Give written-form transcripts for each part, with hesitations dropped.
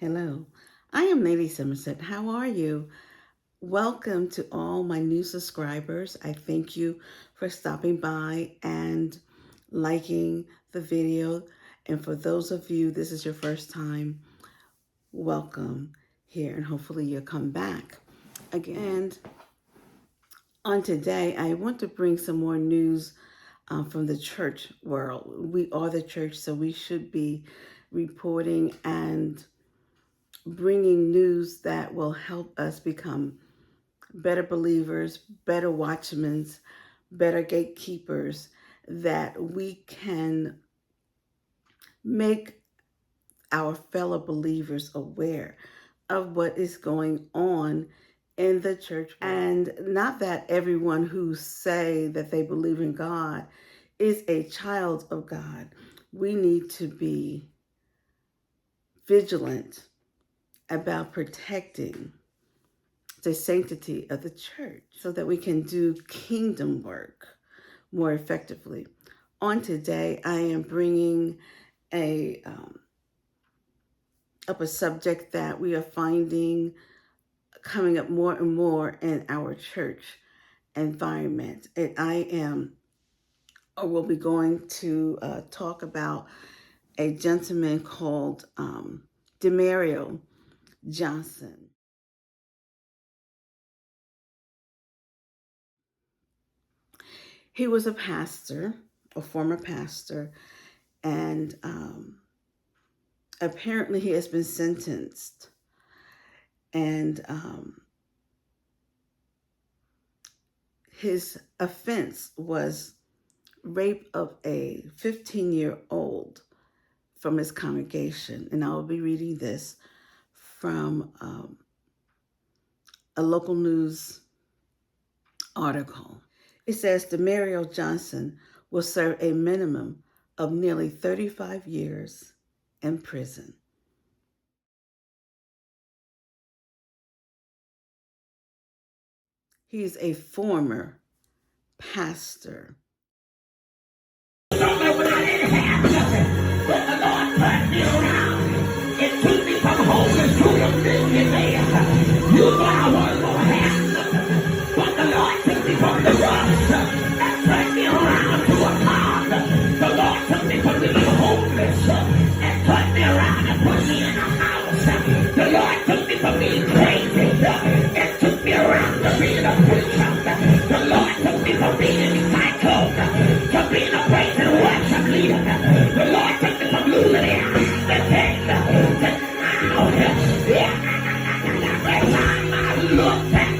Hello, I am Lady Csummerset. How are you? Welcome to all my new subscribers. I thank you for stopping by and liking the video. And for those of you, this is your first time, welcome here, and hopefully you'll come back again. On today, I want to bring some more news from the church world. We are the church, so we should be reporting and bringing news that will help us become better believers, better watchmen, better gatekeepers, that we can make our fellow believers aware of what is going on in the church. And not that everyone who say that they believe in God is a child of God. We need to be vigilant about protecting the sanctity of the church so that we can do kingdom work more effectively. On today, I am bringing up a subject that we are finding coming up more and more in our church environment. And will be going to talk about a gentleman called Demiro Johnson. He was a pastor, a former pastor, and apparently he has been sentenced. And his offense was rape of a 15-year-old from his congregation. And I will be reading this from a local news article. It says Demiro Johnson will serve a minimum of nearly 35 years in prison. He's a former pastor. When I didn't have nothing, but the Lord turned me around. It took me from homeless to a millionaire. You thought I wasn't going to have nothing, but the Lord took me from the rust and turned me around to a pond. The Lord took me from being homeless and turned me around and put me in a house. The Lord took me from being crazy and took me around to being a preacher. The Lord took me from being a cyclone to being a praise and worship leader. The Lord took me from losing everything to now. Every time I look back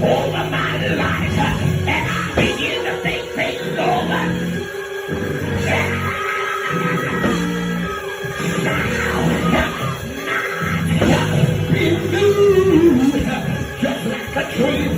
over my life and I begin to think things over. Be blue, just like a tree.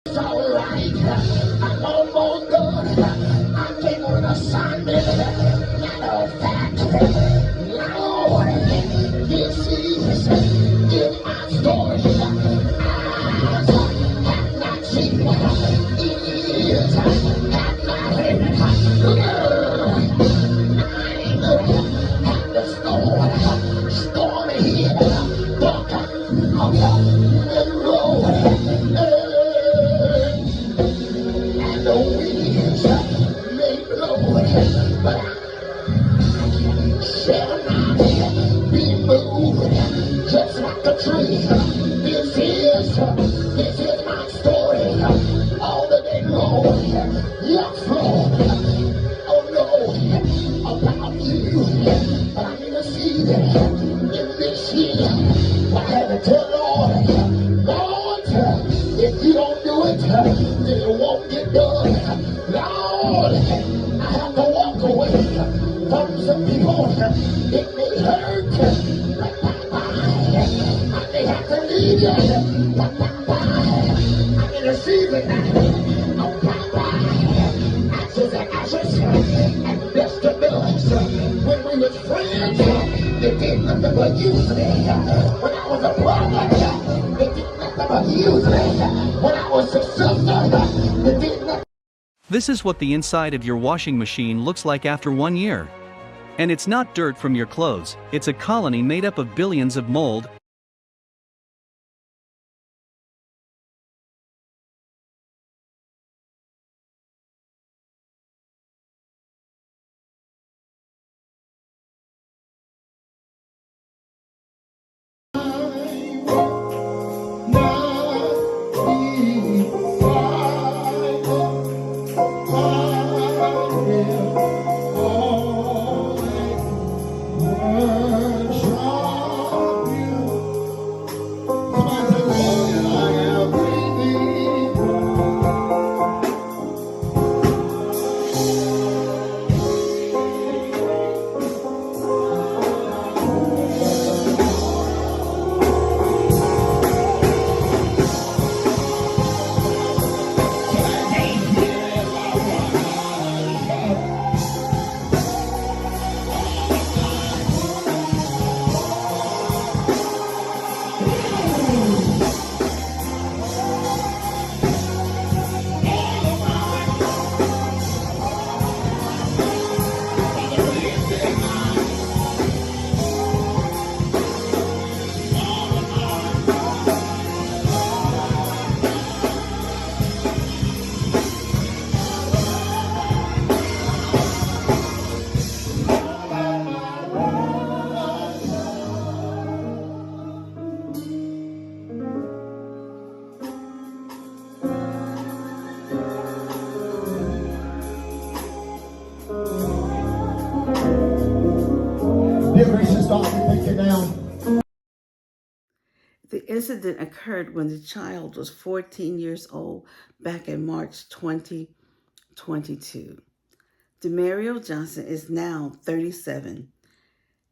It's alright, I'm almost done. I came on assignment. Matter of fact, Lord, this is in my story. Eyes have not seen what ears have not heard. I know the storm, stormy here, but I'm on the road. The winds may blow, but I shall not be moved, just like a tree. This is my story, all the day long. Yes, Lord, oh no, about you, but I'm in a season in this year. I had to tell Lord, if you don't do it, then it won't get done. Lord, I have to walk away from some people. It may hurt, I may have to leave you. I'm in a season now. it did nothing but use me. When I was a problem, it did nothing but use me. When I was successful, it did nothing. This is what the inside of your washing machine looks like after 1 year. And it's not dirt from your clothes, it's a colony made up of billions of mold. The incident occurred when the child was 14 years old back in March 2022. Demiro Johnson is now 37,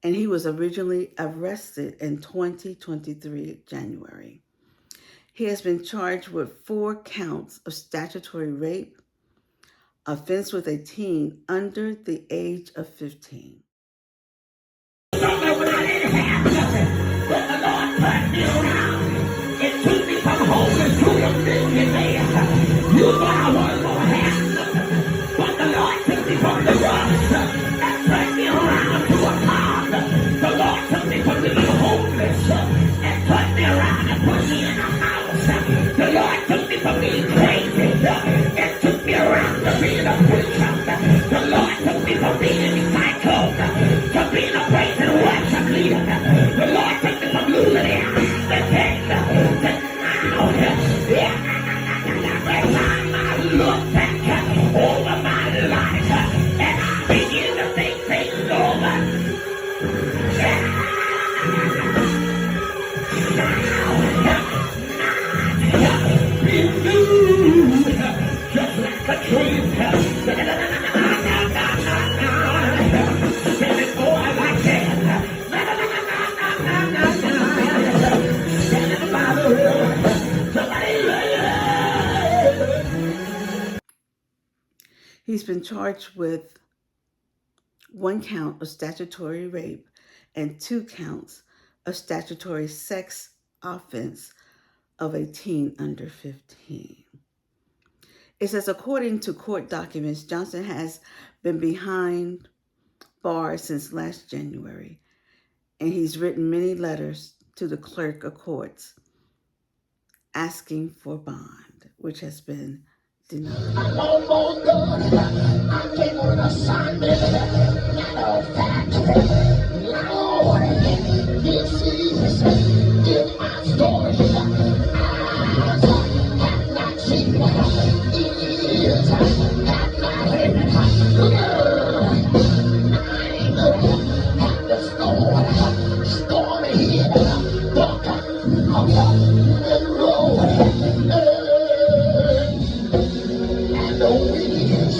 and he was originally arrested in 2023 January. He has been charged with 4 counts of statutory rape, offense with a teen under the age of 15. When I didn't have nothing, but the Lord turned me around. It took me from homeless to a millionaire. You thought I wasn't gonna have nothing, but the Lord took me from the rust and turned me around to a car. The Lord took me from being homeless and turned me around and put me in a house. The Lord took me from being crazy and took me around to being a preacher. The Lord took me from being entitled to being a praise and worship leader. The Lord took me from losing the thing to now. Every time I look back over my life and I begin to think things over. Just like a dream. He's been charged with 1 count of statutory rape and 2 counts of statutory sex offense of a teen under 15. It says, according to court documents, Johnson has been behind bars since last January, and he's written many letters to the clerk of courts asking for bond, which has been denied. I'm almost done. I came on an assignment. Matter of fact, Lord, this is in my story. Eyes have not seen what ears have not heard. I have the storm here, but the road. The winds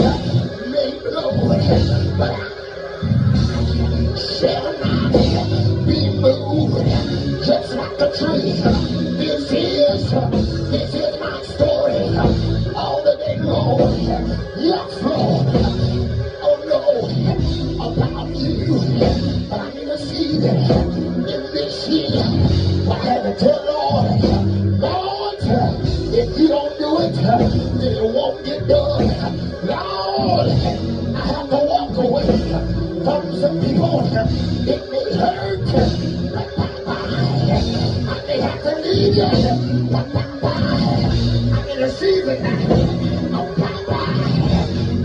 may blow, but I need in this year. I had to tell Lord, Lord, if you don't do it, then it won't get done. Lord, I have to walk away from some people. It may hurt. I may have to leave you. I'm in a season of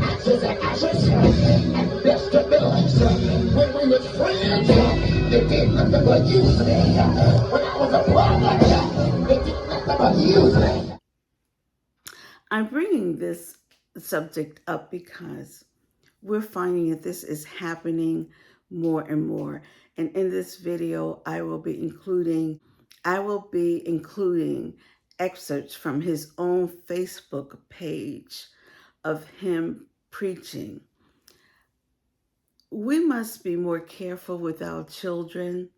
ashes and ashes and dust to dust. When we were friends, they did nothing but use me. When I was a brother, they did nothing but use me. I'm bringing this subject up because we're finding that this is happening more and more. And in this video, I will be including excerpts from his own Facebook page of him preaching. We must be more careful with our children.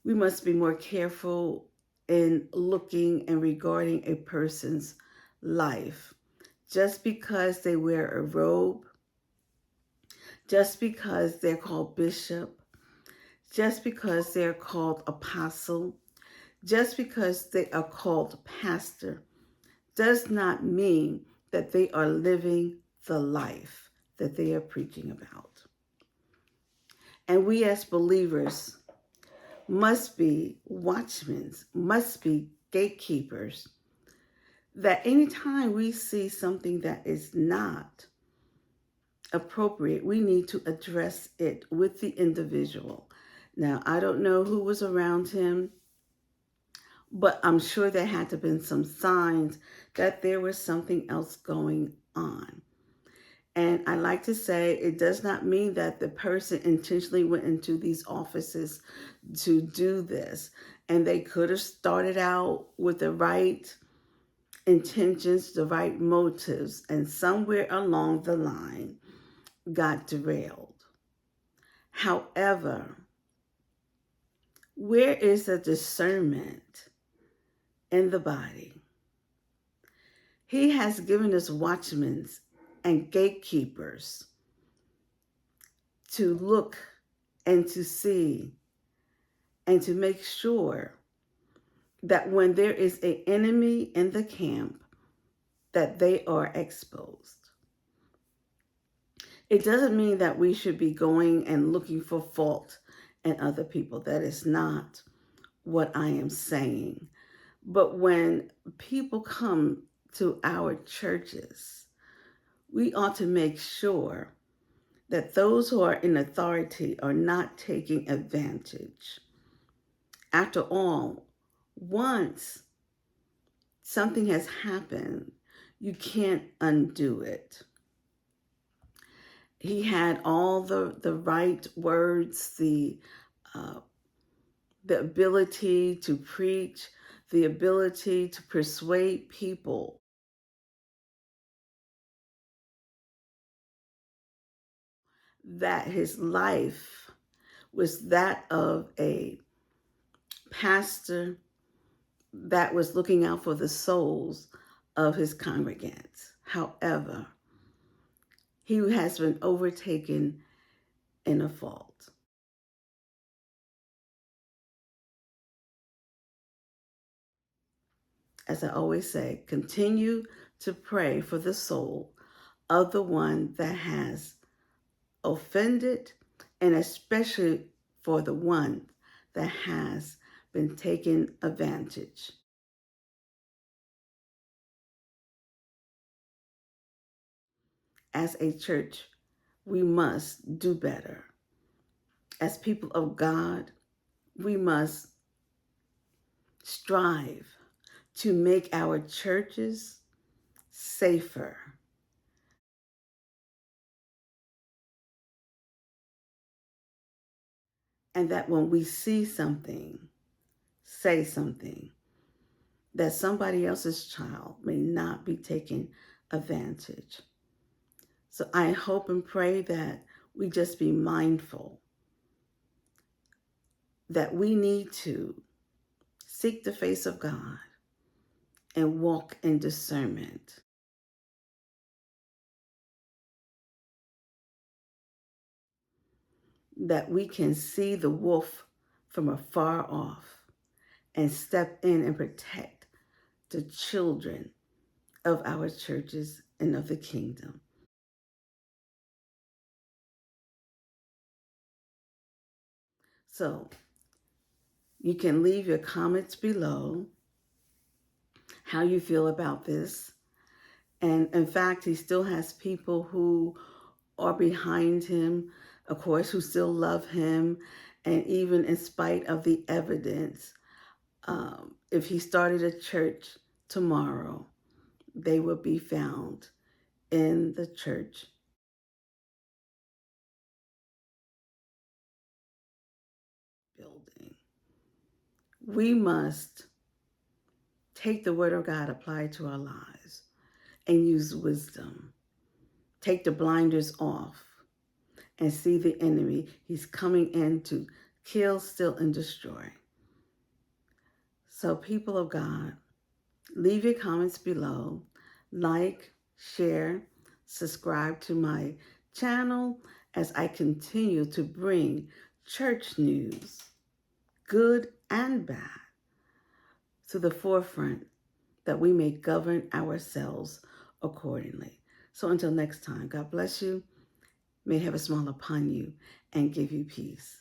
We must be more careful in looking and regarding a person's life. Just because they wear a robe, just because they're called bishop, just because they're called apostle, just because they are called pastor, does not mean that they are living the life that they are preaching about. And we as believers must be watchmen, must be gatekeepers, that anytime we see something that is not appropriate, we need to address it with the individual. Now, I don't know who was around him, but I'm sure there had to have been some signs that there was something else going on. And I like to say it does not mean that the person intentionally went into these offices to do this. And they could have started out with the right intentions, the right motives, and somewhere along the line got derailed. However, where is the discernment in the body? He has given us watchmen and gatekeepers to look and to see and to make sure that when there is an enemy in the camp, that they are exposed. It doesn't mean that we should be going and looking for fault in other people. That is not what I am saying. But when people come to our churches, we ought to make sure that those who are in authority are not taking advantage. After all, once something has happened, you can't undo it. He had all the right words, the ability to preach, the ability to persuade people. That his life was that of a pastor that was looking out for the souls of his congregants. However, he has been overtaken in a fault. As I always say, continue to pray for the soul of the one that has offended, and especially for the one that has been taken advantage. As a church, we must do better. As people of God, we must strive to make our churches safer. And that when we see something, say something, that somebody else's child may not be taken advantage. So I hope and pray that we just be mindful that we need to seek the face of God and walk in discernment. that we can see the wolf from afar off and step in and protect the children of our churches and of the kingdom. So you can leave your comments below how you feel about this. And in fact, he still has people who are behind him, of course, who still love him. And even in spite of the evidence, if he started a church tomorrow, they would be found in the church building. We must take the word of God, apply it to our lives, and use wisdom. Take the blinders off and see the enemy. He's coming in to kill, steal, and destroy. So, people of God, leave your comments below. Like, share, subscribe to my channel as I continue to bring church news, good and bad, to the forefront that we may govern ourselves accordingly. So until next time, God bless you. May heaven smile upon you and give you peace.